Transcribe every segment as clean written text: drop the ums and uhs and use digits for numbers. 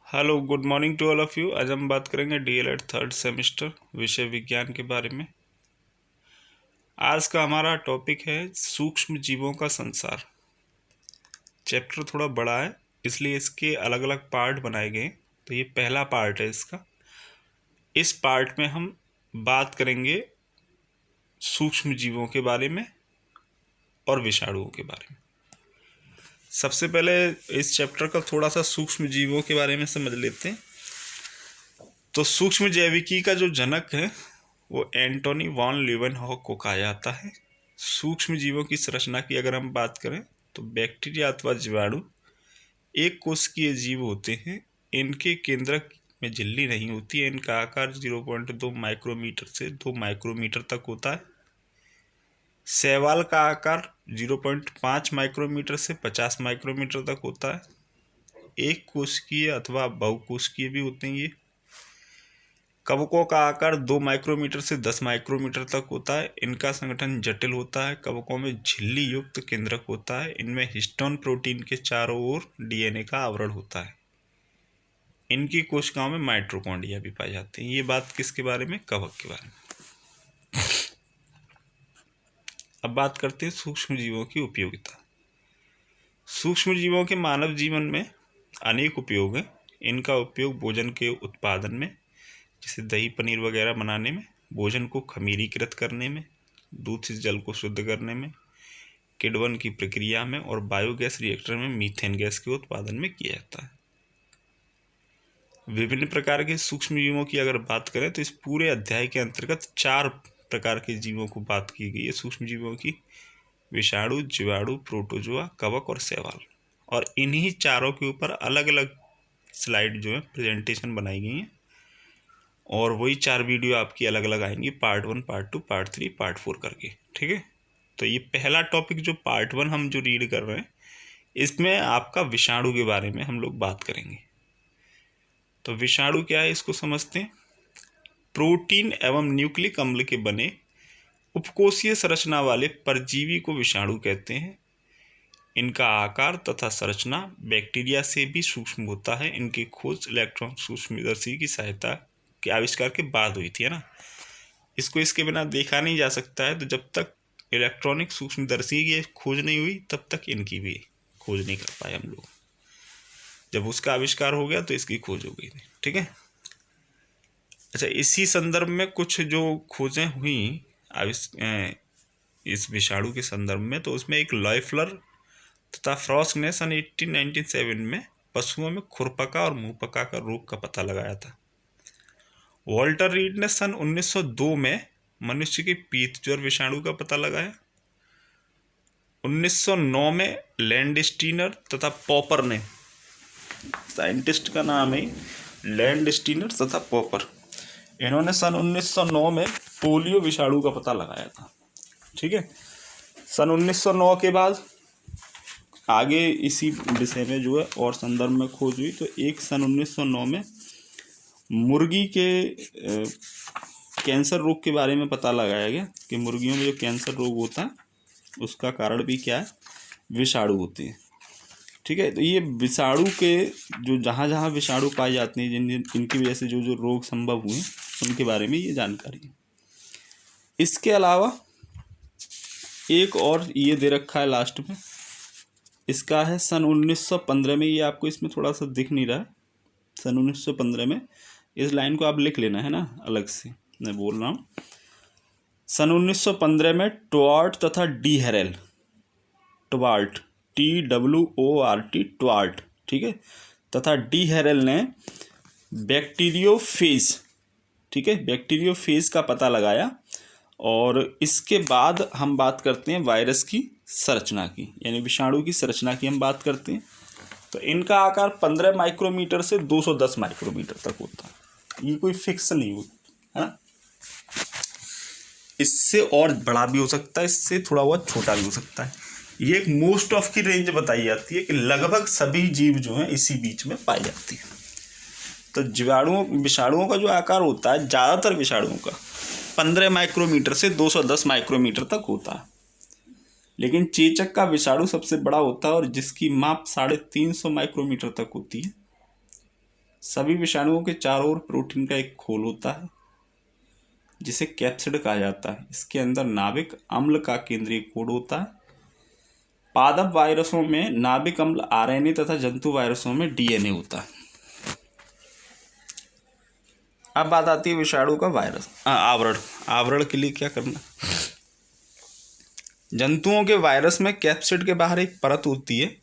Hello, good morning to all of you. आज हम बात करेंगे डीएलएड थर्ड सेमेस्टर विषय विज्ञान के बारे में। आज का हमारा टॉपिक है सूक्ष्म जीवों का संसार। चैप्टर थोड़ा बड़ा है, इसलिए इसके अलग अलग पार्ट बनाए गए। तो ये पहला पार्ट है इसका। इस पार्ट में हम बात करेंगे सूक्ष्म जीवों के बारे में और विषाणुओं के बारे में। सबसे पहले इस चैप्टर का थोड़ा सा सूक्ष्म जीवों के बारे में समझ लेते हैं। तो सूक्ष्म जैविकी का जो जनक है वो एंटोनी वॉन लीeuwenhoek को कहा जाता है। सूक्ष्म जीवों की संरचना की अगर हम बात करें तो बैक्टीरिया अथवा जीवाणु एक कोशिकीय जीव होते हैं। इनके केंद्रक में झिल्ली नहीं होती है। इनका आकार 0.2 माइक्रोमीटर से 2 माइक्रोमीटर तक होता है। शैवाल का आकार 0.5 माइक्रोमीटर से 50 माइक्रोमीटर तक होता है। एक कोशिकीय अथवा बहुकोशिकीय भी होते हैं ये। कवकों का आकार 2 माइक्रोमीटर से 10 माइक्रोमीटर तक होता है। इनका संगठन जटिल होता है। कवकों में झिल्ली युक्त केंद्रक होता है। इनमें हिस्टोन प्रोटीन के चारों ओर डीएनए का आवरण होता है। इनकी कोशिकाओं में माइटोकॉन्ड्रिया भी पाए जाते हैं। ये बात किसके बारे में? कवक के बारे में। अब बात करते हैं सूक्ष्म जीवों की उपयोगिता। सूक्ष्म जीवों के मानव जीवन में अनेक उपयोग हैं। इनका उपयोग भोजन के उत्पादन में, जैसे दही पनीर वगैरह बनाने में, भोजन को खमीरीकृत करने में, दूध से जल को शुद्ध करने में, किण्वन की प्रक्रिया में और बायोगैस रिएक्टर में मीथेन गैस के उत्पादन में किया जाता है। विभिन्न प्रकार के सूक्ष्म जीवों की अगर बात करें तो इस पूरे अध्याय के अंतर्गत 4 प्रकार के जीवों को बात की गई है। सूक्ष्म जीवों की विषाणु, जीवाणु, प्रोटोजोआ, कवक और शैवाल। और इन्हीं चारों के ऊपर अलग अलग स्लाइड जो है प्रेजेंटेशन बनाई गई हैं और वही 4 वीडियो आपकी अलग अलग आएंगी, पार्ट 1, पार्ट 2, पार्ट 3, पार्ट 4 करके। ठीक है। तो ये पहला टॉपिक जो पार्ट 1 हम जो रीड कर रहे हैं, इसमें आपका विषाणु के बारे में हम लोग बात करेंगे। तो विषाणु क्या है इसको समझते हैं। प्रोटीन एवं न्यूक्लिक अम्ल के बने उपकोषीय संरचना वाले परजीवी को विषाणु कहते हैं। इनका आकार तथा संरचना बैक्टीरिया से भी सूक्ष्म होता है। इनकी खोज इलेक्ट्रॉन सूक्ष्मदर्शी की सहायता के आविष्कार के बाद हुई थी, है ना। इसको इसके बिना देखा नहीं जा सकता है। तो जब तक इलेक्ट्रॉनिक सूक्ष्मदर्शी की खोज नहीं हुई तब तक इनकी भी खोज नहीं कर पाए हम लोग। जब उसका आविष्कार हो गया तो इसकी खोज हो गई थी। ठीक है। अच्छा, इसी संदर्भ में कुछ जो खोजें हुई इस विषाणु के संदर्भ में, तो उसमें एक लॉयफ्लर तथा फ्रॉस्ट ने सन 1897 में पशुओं में खुरपका और मुंहपका का रोग का पता लगाया था। वॉल्टर रीड ने सन 1902 में मनुष्य के पीत ज्वर विषाणु का पता लगाया। 1909 में लैंडस्टीनर तथा पॉपर ने, साइंटिस्ट का नाम है लैंडस्टीनर तथा पॉपर, इन्होंने सन 1909 में पोलियो विषाणु का पता लगाया था। ठीक है। सन 1909 के बाद आगे इसी विषय में जो है और संदर्भ में खोज हुई। तो एक सन 1909 में मुर्गी के कैंसर रोग के बारे में पता लगाया गया कि मुर्गियों में जो कैंसर रोग होता है उसका कारण भी क्या है? विषाणु होते हैं। ठीक है। तो ये विषाणु के जो जहाँ विषाणु पाए जाते हैं, जिन इनकी वजह से जो रोग संभव हुए, उनके बारे में ये जानकारी है। इसके अलावा एक और ये दे रखा है लास्ट में, इसका है सन 1915 में। ये आपको इसमें थोड़ा सा दिख नहीं रहा है। सन 1915 में, इस लाइन को आप लिख लेना है ना, अलग से मैं बोल रहा हूँ। सन 1915 में टोआर्ट तथा डी हेरेल, टोबार्ट, TWORT, टोआर्ट, ठीक है, तथा डी हेरेल ने बैक्टीरियोफेज, ठीक है, बैक्टीरियोफेज का पता लगाया। और इसके बाद हम बात करते हैं वायरस की संरचना की, यानी विषाणु की संरचना की हम बात करते हैं। तो इनका आकार 15 माइक्रोमीटर से 210 माइक्रोमीटर तक होता है। ये कोई फिक्स नहीं होता है ना। इससे और बड़ा भी हो सकता है, इससे थोड़ा बहुत छोटा भी हो सकता है। ये एक मोस्ट ऑफ की रेंज बताई जाती है कि लगभग सभी जीव जो हैं इसी बीच में पाई जाती है। तो विषाणुओं का जो आकार होता है, ज़्यादातर विषाणुओं का 15 माइक्रोमीटर से 210 माइक्रोमीटर तक होता है। लेकिन चेचक का विषाणु सबसे बड़ा होता है और जिसकी माप 350 माइक्रोमीटर तक होती है। सभी विषाणुओं के चारों ओर प्रोटीन का एक खोल होता है जिसे कैप्सिड कहा जाता है। इसके अंदर नाभिक अम्ल का केंद्रीय कोड होता है। पादप वायरसों में नाभिक अम्ल आरएनए तथा जंतु वायरसों में डीएनए होता है। अब बात आती है विषाणु का वायरस आवरण। आवरण के लिए क्या करना? जंतुओं के वायरस में कैप्सिड के बाहर एक परत होती है।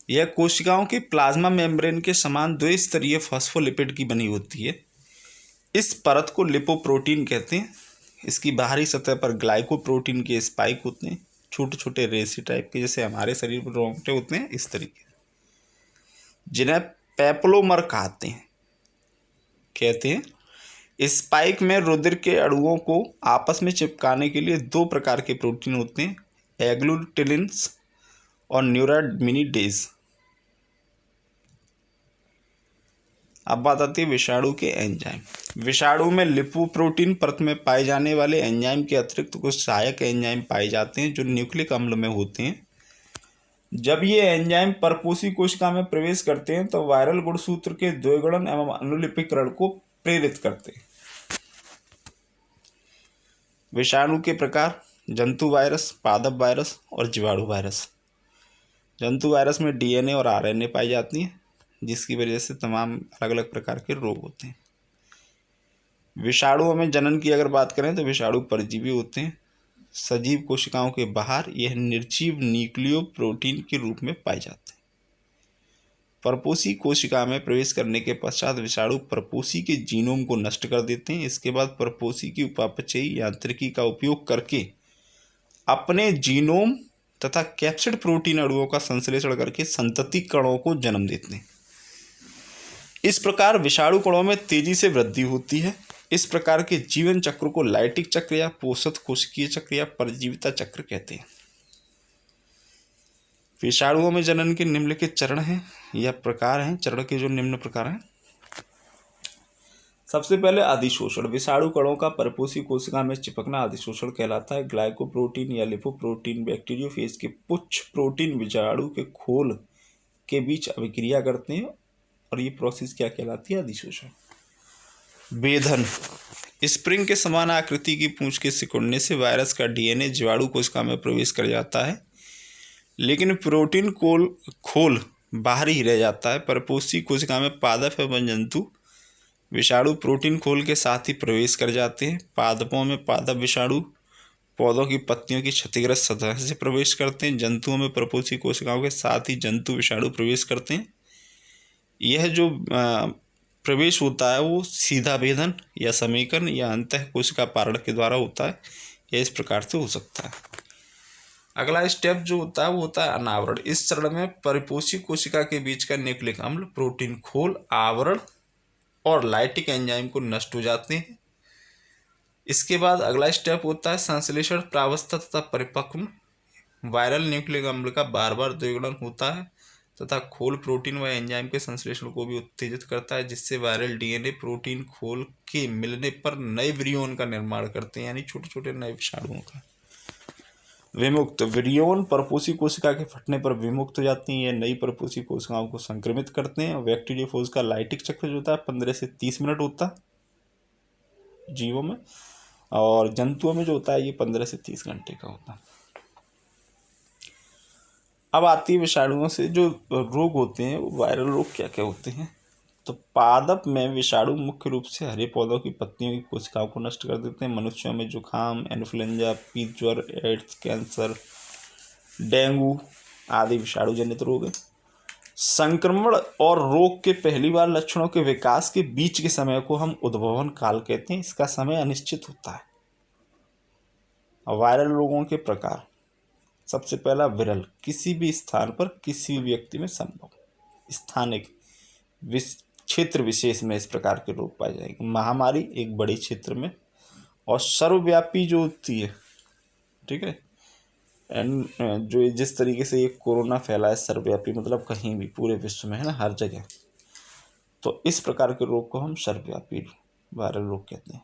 यह कोशिकाओं के प्लाज्मा मेम्ब्रेन के समान द्विस्तरीय फॉस्फोलिपिड की बनी होती है। इस परत को लिपोप्रोटीन कहते हैं। इसकी बाहरी सतह पर ग्लाइकोप्रोटीन के स्पाइक होते हैं, छोटे छोटे रेसी टाइप के, जैसे हमारे शरीर पर रोंगटे होते हैं इस तरीके, जिन्हें पेप्लोमर कहते हैं। स्पाइक में रुधिर के अणुओं को आपस में चिपकाने के लिए दो प्रकार के प्रोटीन होते हैं, एग्लूटिनिन्स और न्यूरामिनिडेज। अब बात आती है विषाणु के एंजाइम। विषाणु में लिपोप्रोटीन परत में पाए जाने वाले एंजाइम के अतिरिक्त कुछ सहायक एंजाइम पाए जाते हैं जो न्यूक्लिक अम्ल में होते हैं। जब ये एंजाइम परपोषी कोशिका में प्रवेश करते हैं तो वायरल गुणसूत्र के द्विगुणन एवं अनुलिपीकरण को प्रेरित करते हैं। विषाणु के प्रकार: जंतु वायरस, पादप वायरस और जीवाणु वायरस। जंतु वायरस में डीएनए और आरएनए पाई जाती हैं, जिसकी वजह से तमाम अलग अलग प्रकार के रोग होते हैं। विषाणुओं में जनन की अगर बात करें तो विषाणु परजीवी होते हैं। सजीव कोशिकाओं के बाहर यह निर्जीव न्यूक्लियो प्रोटीन के रूप में पाए जाते हैं। परपोषी कोशिका में प्रवेश करने के पश्चात विषाणु परपोषी के जीनोम को नष्ट कर देते हैं। इसके बाद परपोषी की उपापचयी यांत्रिकी का उपयोग करके अपने जीनोम तथा कैप्सिड प्रोटीन अणुओं का संश्लेषण करके संतति कणों को जन्म देते हैं। इस प्रकार विषाणु कणों में तेजी से वृद्धि होती है। इस प्रकार के जीवन चक्र को लाइटिक चक्र या पोषक कोशिकीय चक्र या परजीविता चक्र कहते हैं। विषाणुओं में जनन के निम्नलिखित चरण हैं या प्रकार हैं। चरण के जो निम्न प्रकार हैं: सबसे पहले अधिशोषण। विषाणु कणों का परपोषी कोशिका में चिपकना अधिशोषण कहलाता है। ग्लाइकोप्रोटीन या लिपोप्रोटीन बैक्टीरियोफेज के पुच्छ प्रोटीन विषाणु के खोल के बीच अभिक्रिया करते हैं और ये प्रोसेस क्या कहलाती है? अधिशोषण। वेधन। स्प्रिंग के समान आकृति की पूंछ के सिकुड़ने से वायरस का डीएनए जीवाणु कोशिका में प्रवेश कर जाता है, लेकिन प्रोटीन खोल बाहर ही रह जाता है। परपोषी कोशिका में पादप एवं जंतु विषाणु प्रोटीन खोल के साथ ही प्रवेश कर जाते हैं। पादपों में पादप विषाणु पौधों की पत्तियों की क्षतिग्रस्त सतह से प्रवेश करते हैं। जंतुओं में परपोषी कोशिकाओं के साथ ही जंतु विषाणु प्रवेश करते हैं। यह जो प्रवेश होता है वो सीधा भेदन या समीकरण या अंतः कोशिका पारण के द्वारा होता है। यह इस प्रकार से हो सकता है। अगला स्टेप जो होता है वो होता है अनावरण। इस चरण में परिपोषी कोशिका के बीच का न्यूक्लिक अम्ल, प्रोटीन खोल, आवरण और लाइटिक एंजाइम को नष्ट हो जाते हैं। इसके बाद अगला स्टेप होता है संश्लेषण, प्रावस्था तथा परिपक्व। वायरल न्यूक्लिक अम्ल का बार बार द्विगुणन होता है तथा खोल प्रोटीन व एंजाइम के संश्लेषण को भी उत्तेजित करता है, जिससे वायरल डीएनए प्रोटीन खोल के मिलने पर नए विरियन का निर्माण करते हैं, यानी छोटे छोटे नए विषाणुओं का। विमुक्त। विरियन परपोषी कोशिका के फटने पर विमुक्त हो जाती हैं। ये नई परपोषी कोशिकाओं को संक्रमित करते हैं। बैक्टीरियोफेज का लाइटिक चक्र जो होता है 15 से 30 मिनट होता है जीवों में, और जंतुओं में जो होता है ये 15 से 30 घंटे का होता है। अब आती है विषाणुओं से जो रोग होते हैं, वायरल रोग क्या क्या होते हैं। तो पादप में विषाणु मुख्य रूप से हरे पौधों की पत्तियों की कोशिकाओं को नष्ट कर देते हैं। मनुष्यों में जुखाम, इन्फ्लुएंजा, पीत ज्वर, एड्स, कैंसर, डेंगू आदि विषाणु जनित रोग है। संक्रमण और रोग के पहली बार लक्षणों के विकास के बीच के समय को हम उद्भवन काल कहते हैं। इसका समय अनिश्चित होता है। वायरल रोगों के प्रकार: सबसे पहला विरल, किसी भी स्थान पर किसी भी व्यक्ति में संभव। स्थानिक, क्षेत्र विशेष में इस प्रकार के रोग पाए जाएंगे। महामारी, एक बड़े क्षेत्र में। और सर्वव्यापी जो होती है, ठीक है, एंड जो जिस तरीके से ये कोरोना फैला है सर्वव्यापी, मतलब कहीं भी पूरे विश्व में है ना, हर जगह। तो इस प्रकार के रोग को हम सर्वव्यापी वायरल रोग कहते हैं।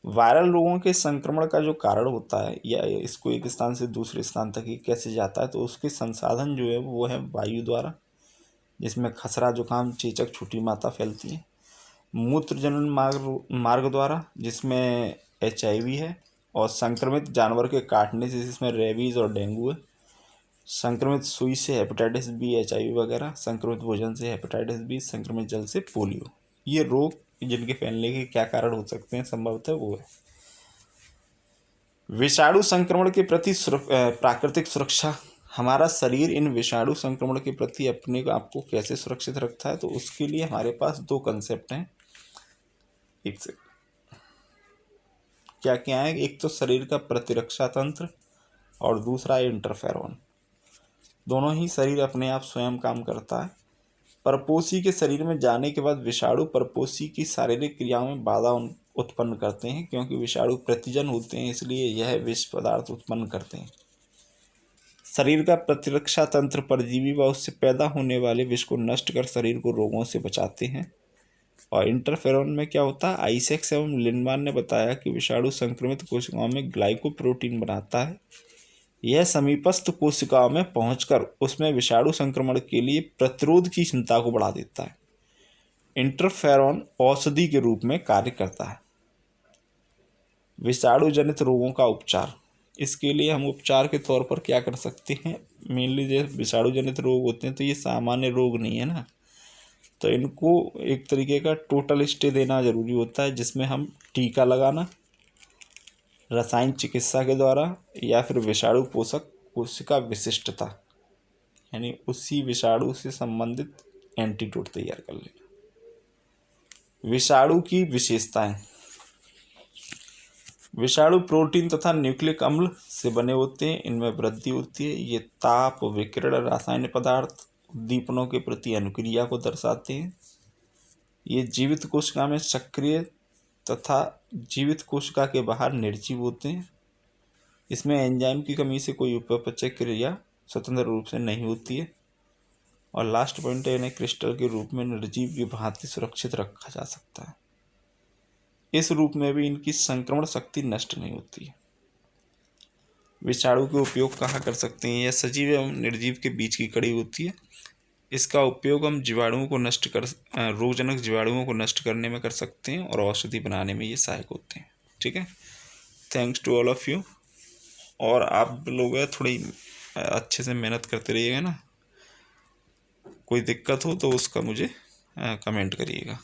वायरल रोगों के संक्रमण का जो कारण होता है या इसको एक स्थान से दूसरे स्थान तक ही कैसे जाता है, तो उसके संसाधन जो है वो है वायु द्वारा, जिसमें खसरा, जुकाम, चेचक, छोटी माता फैलती हैं। मूत्रजनन मार्ग द्वारा, जिसमें HIV है। और संक्रमित जानवर के काटने से, जिसमें रेबीज और डेंगू है। संक्रमित सुई से हेपेटाइटिस बी, HIV वगैरह। संक्रमित भोजन से हेपेटाइटिस बी। संक्रमित जल से पोलियो। ये रोग जिनके फैलने के क्या कारण हो सकते हैं संभवतः वो है। विषाणु संक्रमण के प्रति प्राकृतिक सुरक्षा। हमारा शरीर इन विषाणु संक्रमण के प्रति अपने आप को कैसे सुरक्षित रखता है, तो उसके लिए हमारे पास 2 कंसेप्ट हैं। एक से क्या क्या है, एक तो शरीर का प्रतिरक्षा तंत्र और दूसरा इंटरफेरोन। दोनों ही शरीर अपने आप स्वयं काम करता है। परपोषी के शरीर में जाने के बाद विषाणु परपोषी की शारीरिक क्रियाओं में बाधा उत्पन्न करते हैं, क्योंकि विषाणु प्रतिजन होते हैं, इसलिए यह विष पदार्थ उत्पन्न करते हैं। शरीर का प्रतिरक्षा तंत्र परजीवी व उससे पैदा होने वाले विष को नष्ट कर शरीर को रोगों से बचाते हैं। और इंटरफेरोन में क्या होता है, आइजैक्स एवं लिंडमान ने बताया कि विषाणु संक्रमित कोशिकाओं में ग्लाइकोप्रोटीन बनाता है। यह समीपस्थ कोशिकाओं में पहुंचकर उसमें विषाणु संक्रमण के लिए प्रतिरोध की क्षमता को बढ़ा देता है। इंटरफेरोन औषधि के रूप में कार्य करता है। विषाणु जनित रोगों का उपचार। इसके लिए हम उपचार के तौर पर क्या कर सकते हैं, मेनली जो विषाणु जनित रोग होते हैं तो ये सामान्य रोग नहीं है ना, तो इनको एक तरीके का टोटल स्टे देना जरूरी होता है, जिसमें हम टीका लगाना, रसायन चिकित्सा के द्वारा, या फिर विषाणु पोषक कोशिका विशिष्टता, यानी उसी विषाणु से संबंधित एंटीडोट तैयार कर लेना। विषाणु की विशेषताएं। विषाणु प्रोटीन तथा न्यूक्लिक अम्ल से बने होते हैं। इनमें वृद्धि होती है। ये ताप, विकिरण, रासायनिक पदार्थ, उद्दीपनों के प्रति अनुक्रिया को दर्शाते हैं। ये जीवित कोशिका में सक्रिय तथा जीवित कोशिका के बाहर निर्जीव होते हैं। इसमें एंजाइम की कमी से कोई उपापचय क्रिया स्वतंत्र रूप से नहीं होती है। और लास्ट पॉइंट है, इन्हें क्रिस्टल के रूप में निर्जीव की भांति सुरक्षित रखा जा सकता है। इस रूप में भी इनकी संक्रमण शक्ति नष्ट नहीं होती है। विषाणु के उपयोग कहाँ कर सकते हैं, यह सजीव एवं निर्जीव के बीच की कड़ी होती है। इसका उपयोग हम जीवाणुओं को नष्ट कर रोगजनक जीवाणुओं को नष्ट करने में कर सकते हैं, और औषधि बनाने में ये सहायक होते हैं। ठीक है, thanks to all of you. और आप लोग थोड़ी अच्छे से मेहनत करते रहिएगा ना। कोई दिक्कत हो तो उसका मुझे कमेंट करिएगा।